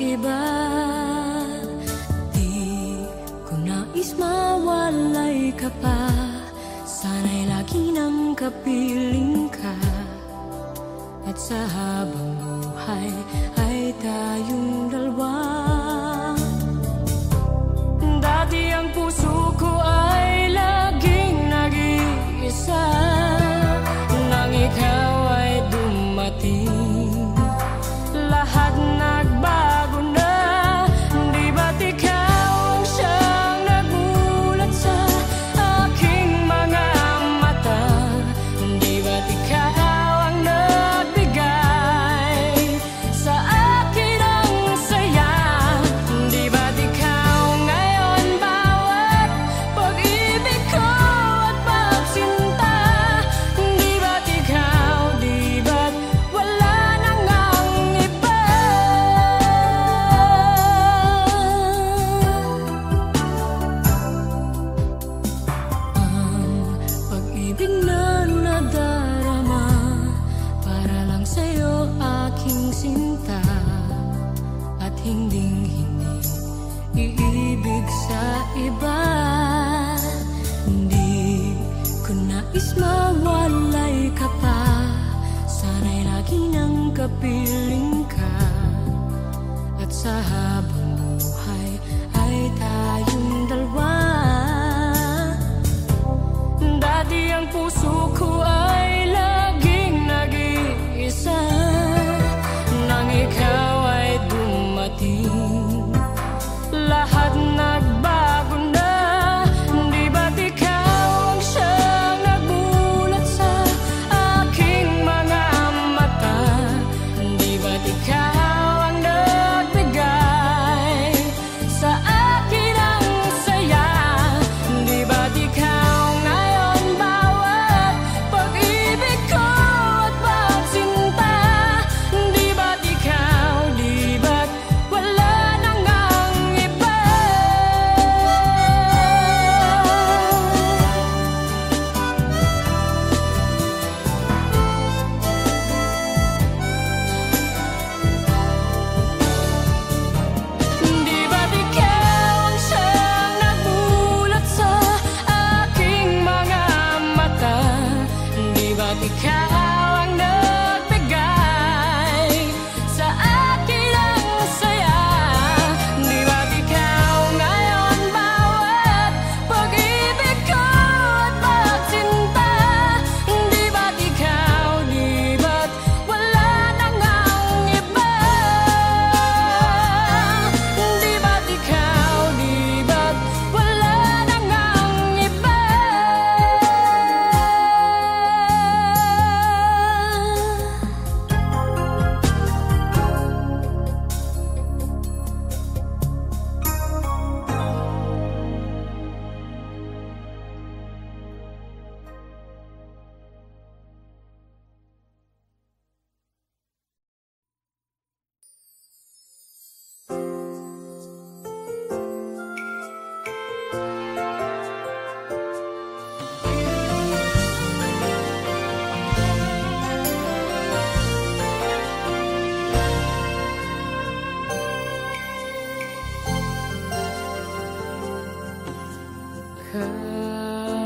iba. Di ko nais mawalay ka pa, sana'y lagi nang kapiling ka. At sa habang buhay ay tayong dalawa. Dati ang puso ko ay laging nag-iisa, nang ikaw ay dumating, lahat nagbago na. Di ba't ikaw ang siyang nagulat sa aking mga mata? Di ba't ikaw ang nagbigay sa akin ang saya? Di ba't ikaw ngayon bawat pag-ibig ko at pagsinta? Di ba't ikaw, di ba't wala nang ang iba? Ang pag-ibig na nadarama para lang sa'yo aking sinta, at hinding-hindi iibig sa iba. Hindi ko nais mawalay ka pa, sana'y lagi nang kapiling ka. At sa habang buhay ay tayong dalawa. Dati ang puso ko ay laging nag-iisa, nang ikaw ay dumating, lahat nagbago na. Di ba't ikaw ang siyang nagulat sa aking mga mata? Di ba't ikaw ang nagbigay sa akin ang saya? Di ba't ikaw ngayon bawat pag-ibig ko at pagsinta? Di ba't ikaw, di ba't wala nang ang iba? Di ba't ikaw ang siyang nagulat sa aking mga mata? Di ba't ikaw ang nagbigay sa akin ang saya? Di ba't ikaw ngayon bawat pag-ibig ko at pagsinta? Di ba't ikaw, di ba't wala nang ang iba? Di ba't ikaw, di ba't wala nang ang iba?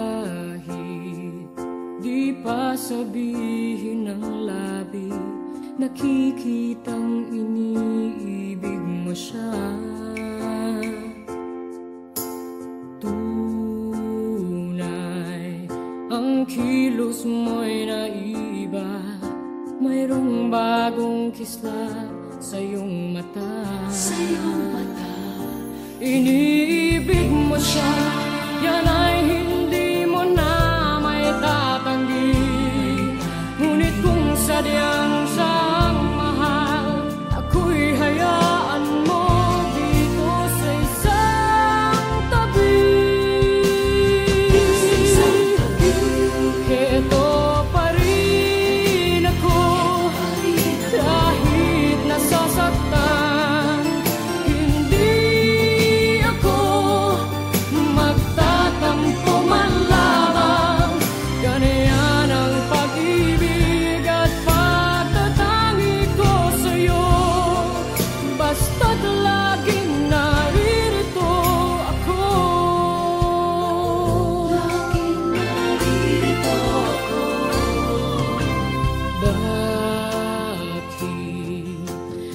Kahit di pa sabihin ng labi, nakikitang iniibig mo siya. Tunay ang kilos mo'y naiba, mayroong bagong kislap sa iyong mata. Iniibig mo siya, yan ay hindi mo na may tatanggi. Ngunit kung sadyang siyang mahal, ako'y hayaan mo dito sa isang tabi. Heto pa rin ako, kahit nasasaktan. Hindi ako magtatampo man lamang. Ganyan ang pag-ibig at pag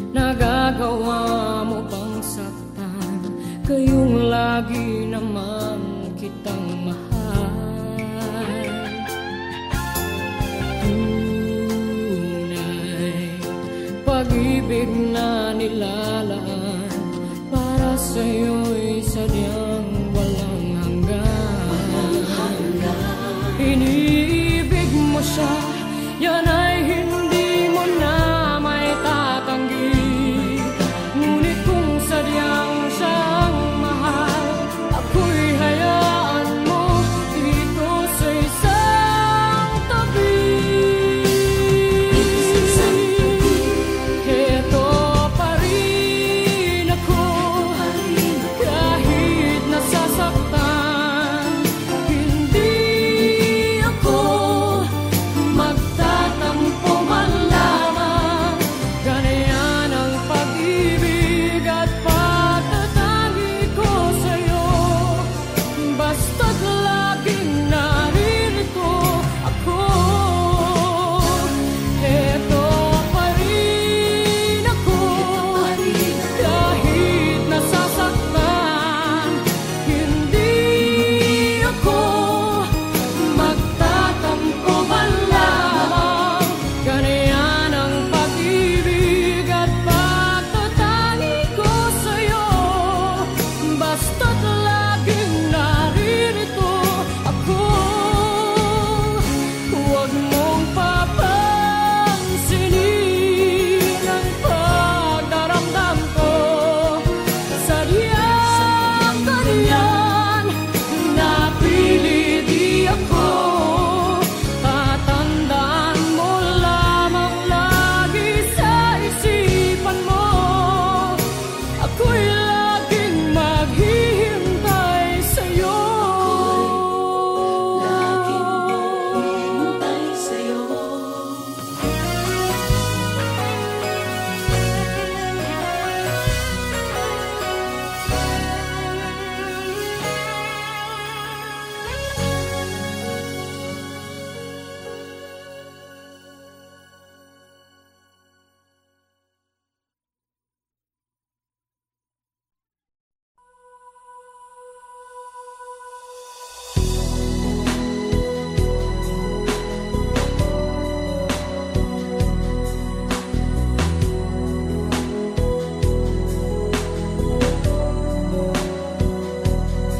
Nagagawa mo bang saktan? Kayong lagi naman kitang mahal. Tunay, pag-ibig na nilalaan para sa'yo'y sadyang walang hanggan. Iniibig mo siya, yan ay hindi mo na may tatanggi. Ngunit kung sadyang siyang mahal, ako'y hayaan mo dito sa isang tabi. Heto pa rin ako, kahit nasasaktan. Hindi ako magtatampo man lamang. Ganyan ang pag-ibig at pagtatangi ko sa'yo. Basta't laging naririto ako. Heto pa rin ako, kahit nasasaktan. Hindi ako magtatampo man lamang. Ganyan ang pag-ibig at pagtatangi ko sa'yo. Basta't laging naririto ako. Huwag mong papansinin ang pagdaramdam ko. Sadyang ganyan, napili di ako. Tatandaan mo lamang lagi sa isipan mo. Ako'y laging maghihintay sa'yo. Laging maghihintay sa'yo.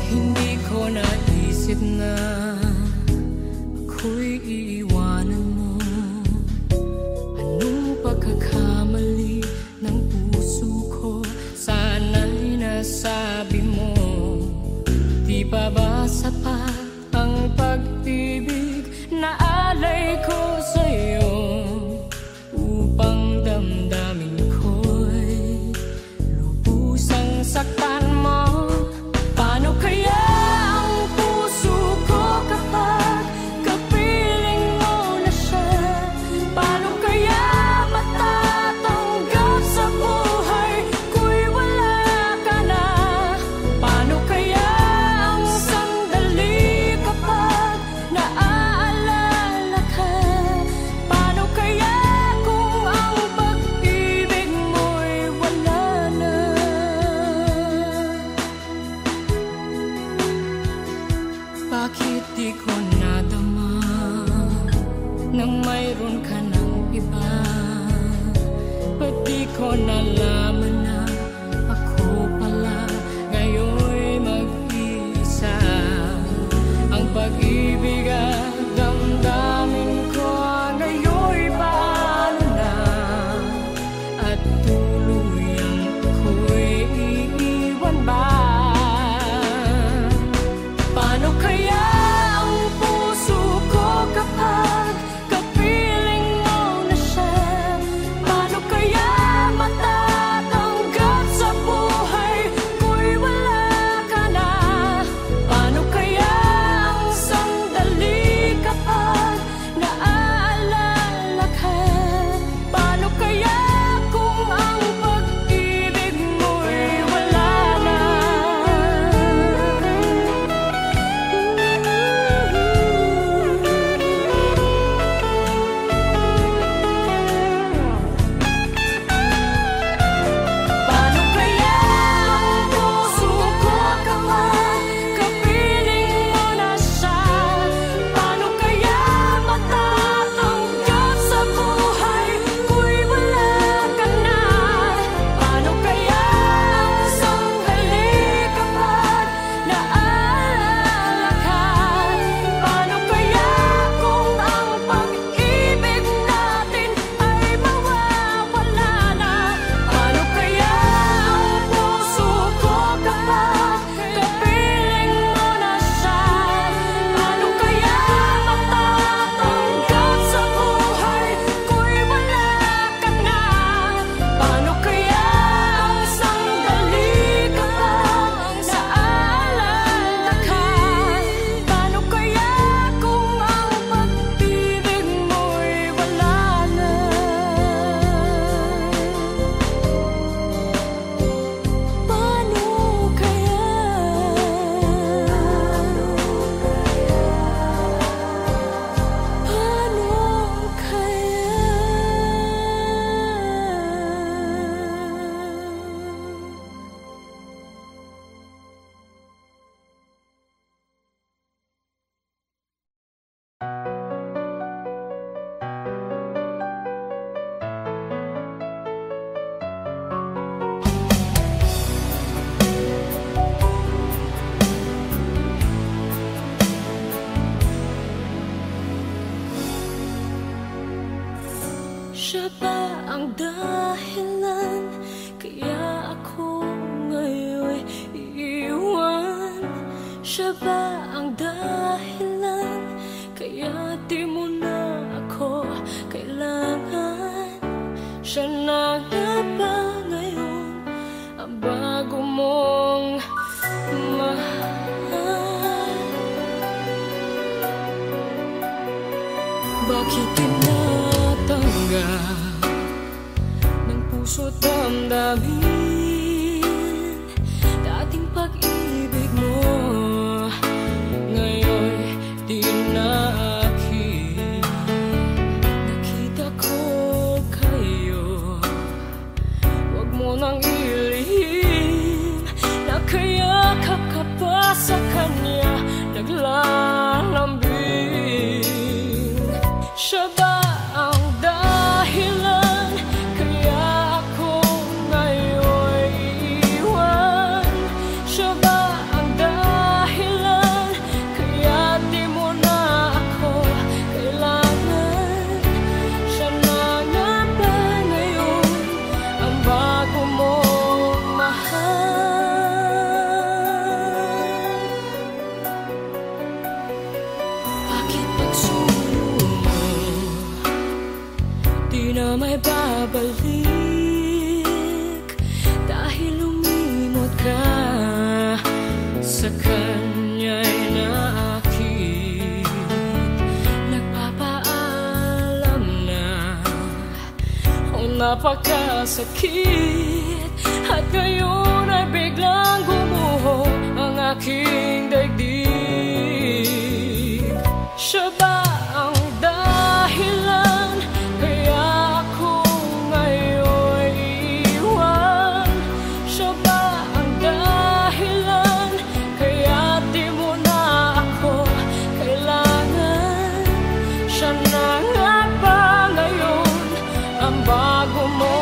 Hindi ko naisip na ako'y iiwanan mo. Anong pagkakamali ng puso ko? Sana'y nasabi mo. Di pa ba sapat ang pag-ibig na alay ko sa'yo? Upang damdamin ko'y lubusang saktan mo. Paano kaya ang puso ko kapag kapiling mo na siya? Paano kaya matatanggap sa buhay ko'y wala ka na? Paano kaya ang sandali kapag naaalala ka? Paano kaya kung ang pag-ibig mo'y wala na? Bakit di ko nadama nang mayroon ka ng iba? Ba't di ko nalaman na ako pala ngayon'y mag-iisa? Ang pag-ibig at damdamin ko ngayon'y paano na? At tuluyang ako'y iiwan ba? Paano kaya ang puso ko kapag kapiling mo na siya? Paano kaya matatanggap damdamin dating pag-ibig mo. Ngayon di na akin. Nakita ko kayo, wag mo nang ilihim. Nakayakap ka pa sa kanya, naglalambing. Siya ba ang dahilan kaya ako ngayon iiwan? Siya ba ang dahilan kaya di mo na ako kailangan? Siya na nga ba ngayon ang bago mong mahal? Bakit pagsulo mo di na may babalik? Dahil lumimot ka sa kanya'y naakit. Nagpapaalam na napakasakit. At ngayon ay biglang gumuho ang aking daigdig. Siya ba ang dahilan kaya ako ngayon iiwan? Siya ba ang dahilan kaya di mo na ako kailangan? Siya na nga ba ngayon ang bago mo?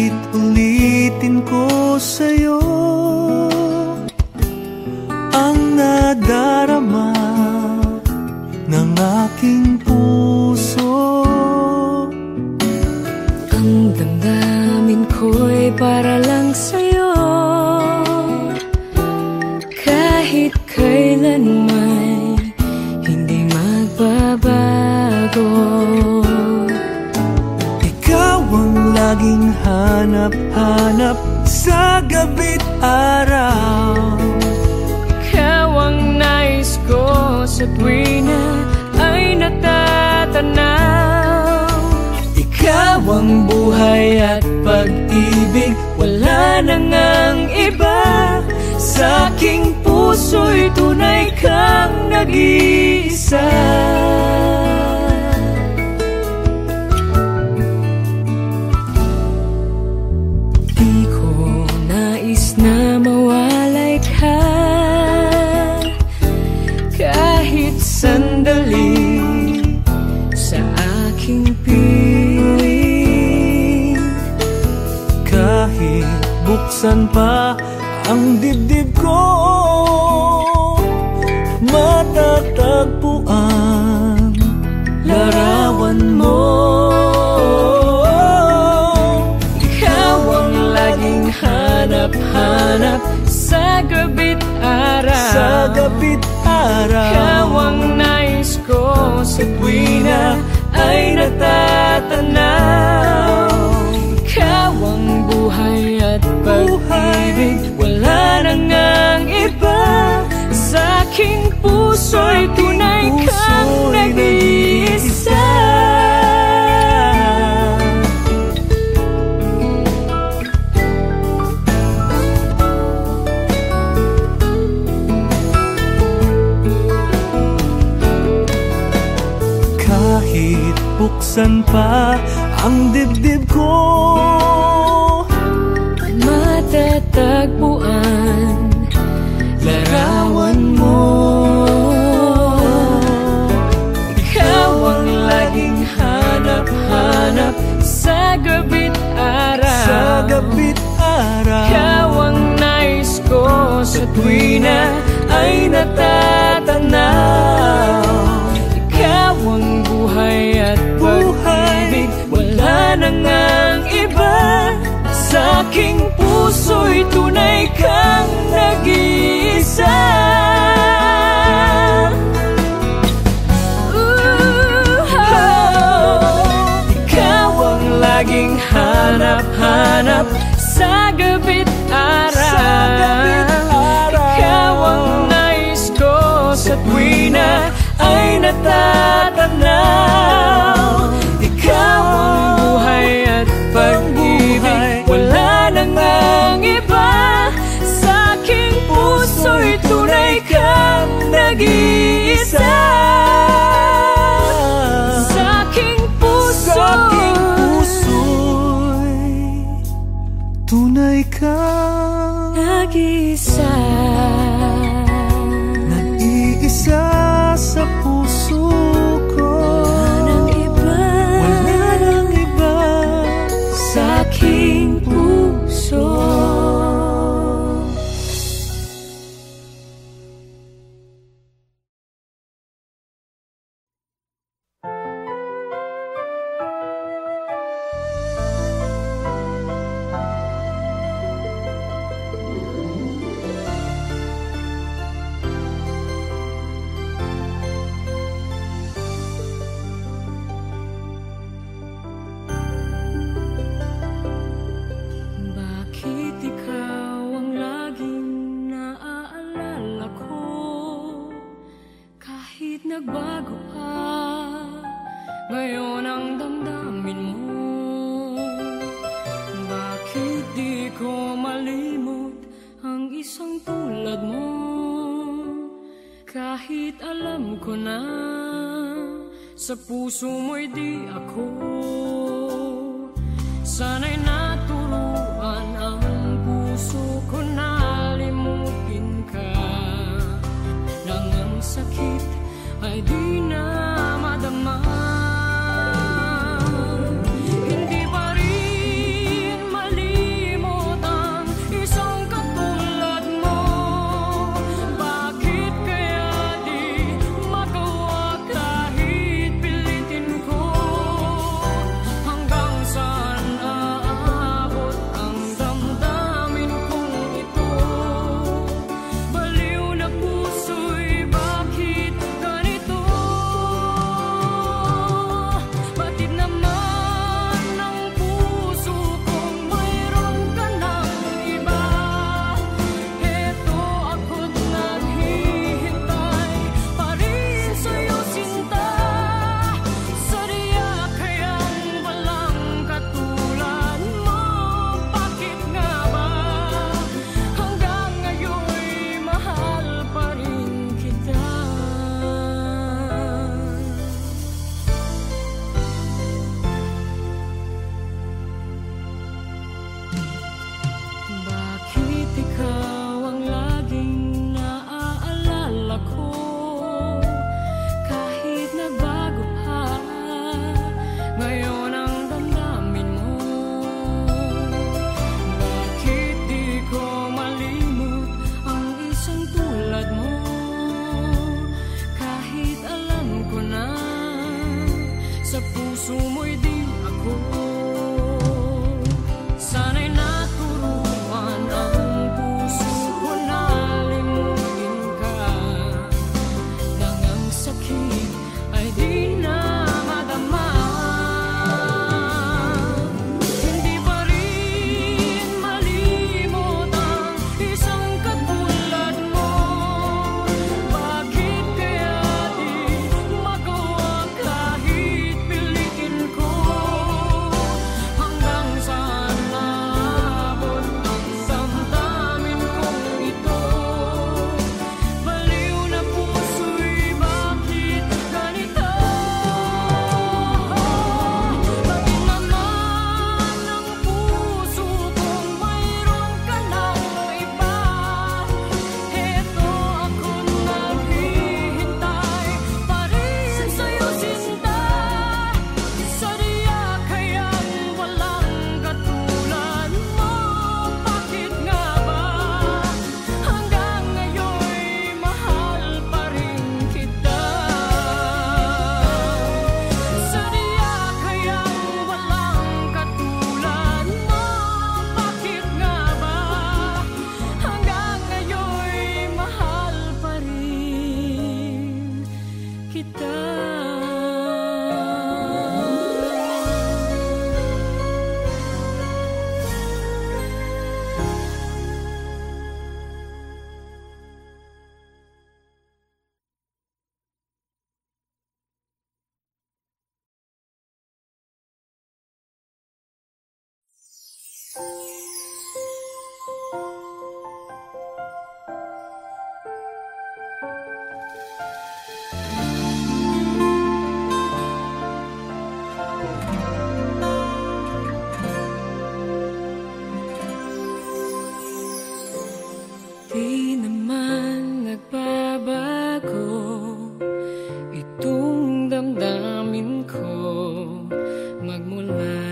Uulit-ulitin ko sa'yo ang nadarama ng aking puso. Ang damdamin ko'y para lang sa'yo, kahit kailanman hindi magbabago. Ikaw ang laging hanap-hanap sa gabi't araw. Ikaw ang nais ko sa tuwina ay natatanaw. Ikaw ang buhay at pag-ibig, wala nang ang iba. Sa aking puso'y tunay kang nag-iisa. Di ko nais na mawalay ka kahit sandali sa aking piling. Kahit buksan pa ang dibdib ko, matatagpuan larawan mo. Ikaw ang laging hanap-hanap sa gabi't araw. Sa gabi't araw, Ikaw ang nais ko sa tuwina ay natatanaw. Ikaw ang buhay at pag-ibig, wala nang ang iba. Sa aking puso'y tunay kang nag-iisa. buksan pa ang dibdib ko. Matatagpuan larawan mo. Ikaw ang laging hanap-hanap sa gabi't araw. Sa gabi't araw. Ikaw ang nais ko sa tuwi na ay natatanaw. Ikaw ang buhay at pag-ibig, wala na ngang iba. Sa aking puso'y tunay kang nag-iisa. Ikaw ang laging hanap-hanap sa gabi't araw. Ikaw ang nais ko sa tuwi na ay natatanaw. Ikaw ang buhay at pag-ibig, wala na ngang iba. Sa aking puso'y tunay kang nag-iisa. Sa aking puso'y tunay kang nag-iisa. Nag-iisa sa puso ko. Wala nang iba sa aking puso. Nagbago pa ngayon ang damdamin mo. Bakit di ko malimot ang isang tulad mo? Kahit alam ko na sa puso mo'y di ako. Sana'y naturuan ang puso ko na limutin ka. Nang ang sakit ay di na madama. Hindi pa rin malimot ang isang katulad mo. Bakit kaya di magawa kahit pilitin ko?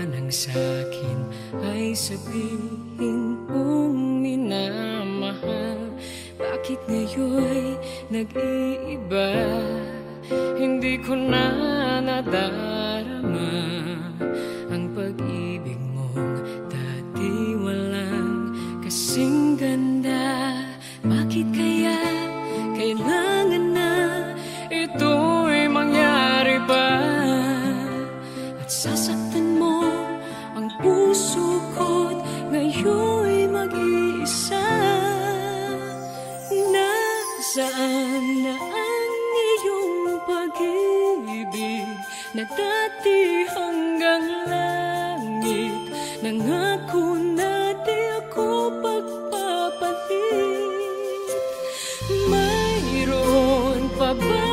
nang sa'kin ay sabihin mong minamahal. Bakit ngayon'y nag-iiba? Hindi ko na nadarama ang pag-ibig mong dati walang kasing ganda. Bakit kaya kailangan na ito'y mangyari pa? At sasaktan mo ang puso ko't ngayon'y mag-iisa. Nasaan na ang iyong pag-ibig na dati hanggang langit? Nangako na di ako pagpapalit. Mayroon pa ba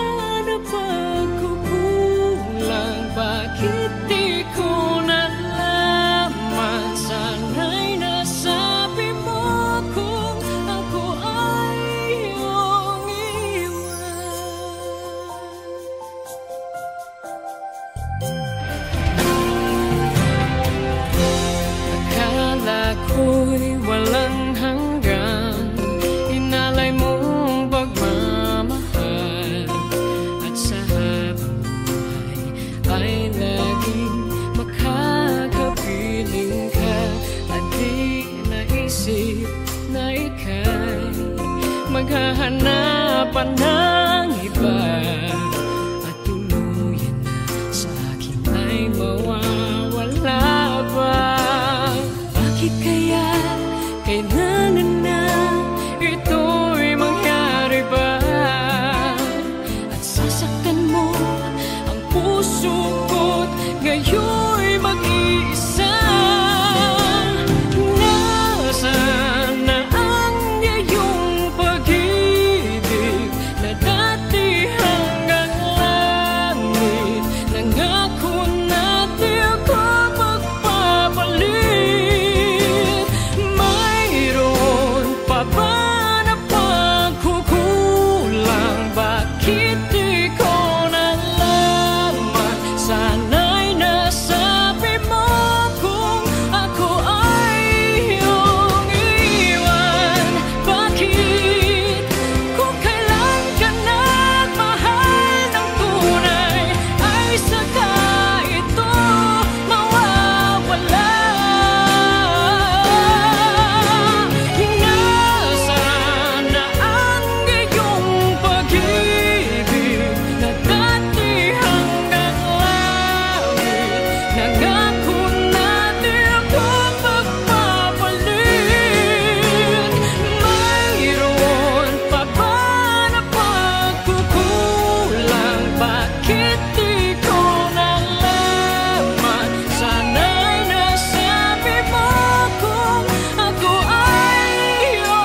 na pagkukulang? Bakit di ko nalaman? Sana'y nasabi mo kung ako ay iyong akala ko'y walang hanggan, inalay mong pagmamahal. At sa habang buhay ay laging makakapiling ka. At di naisip na ika'y maghahanapan ng iba. At tuluyan na sa akin ay mawawala pa. Bakit kaya kailangan na ito'y mangyari ba? At sasaktan mo ang puso ko't ngayon'y mag-iisa. Nasaan na ang iyong pag-ibig na dati hanggang langit? Nangako na di ako magpapalit. Mayroon pa ba na pagkukulang? Bakit di ko nalaman? Sana'y nasabi mo kung ako ay iyong iwan. Bakit kung kailan ka nagmahal ng tunay ay saka ito mawawala? Nasaan na ang iyong pag-ibig na dati hanggang langit? Nangako na di ako magpapalit. Mayroon pa ba na pagkukulang? Bakit di ko nalaman? Sana'y nasabi mo kung ako ay iyong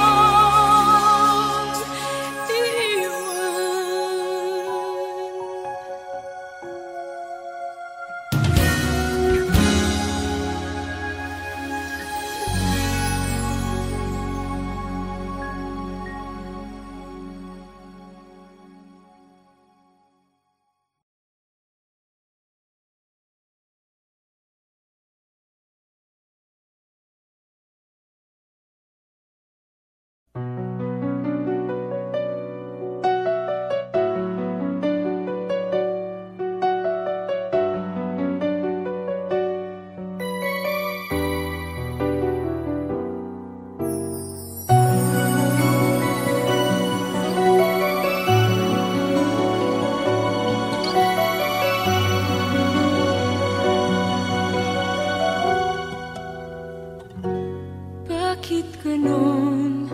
bakit ganon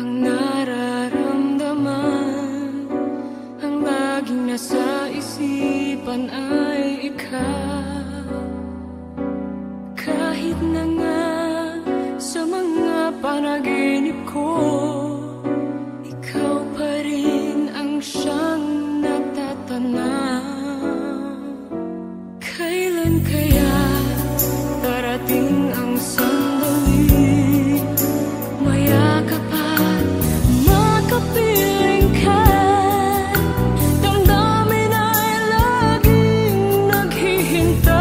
ang nararamdaman? Ang laging nasa isipan ay ikaw. Kahit na nga sa mga panaginip ko, ikaw pa rin ang siyang natatanaw. Kailan kaya darating ang sandali? Mayakap at makapiling ka. Damdamin ay laging naghihintay.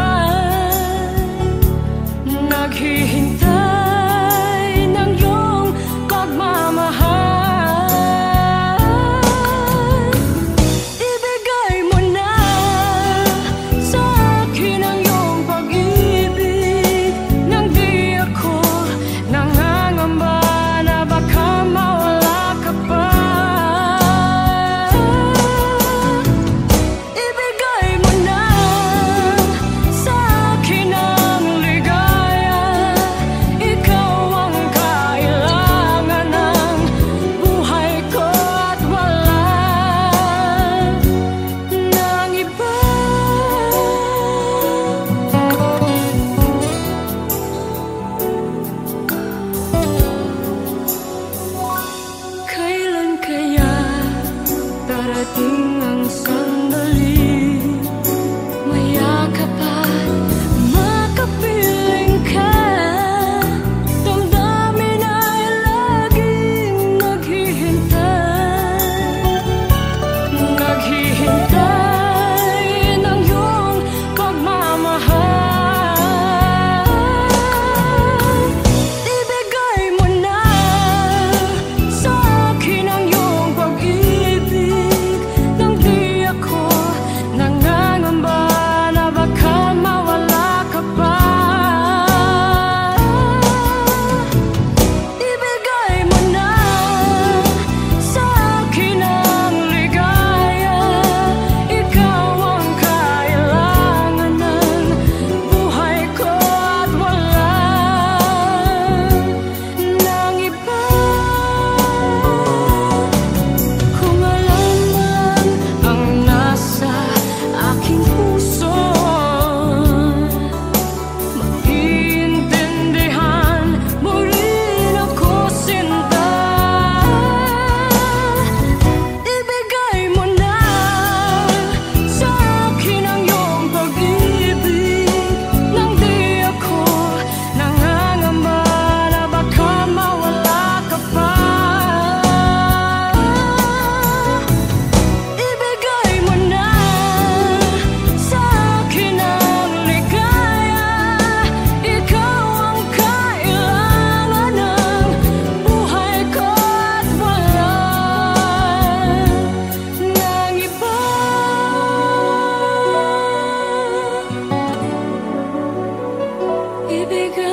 bigay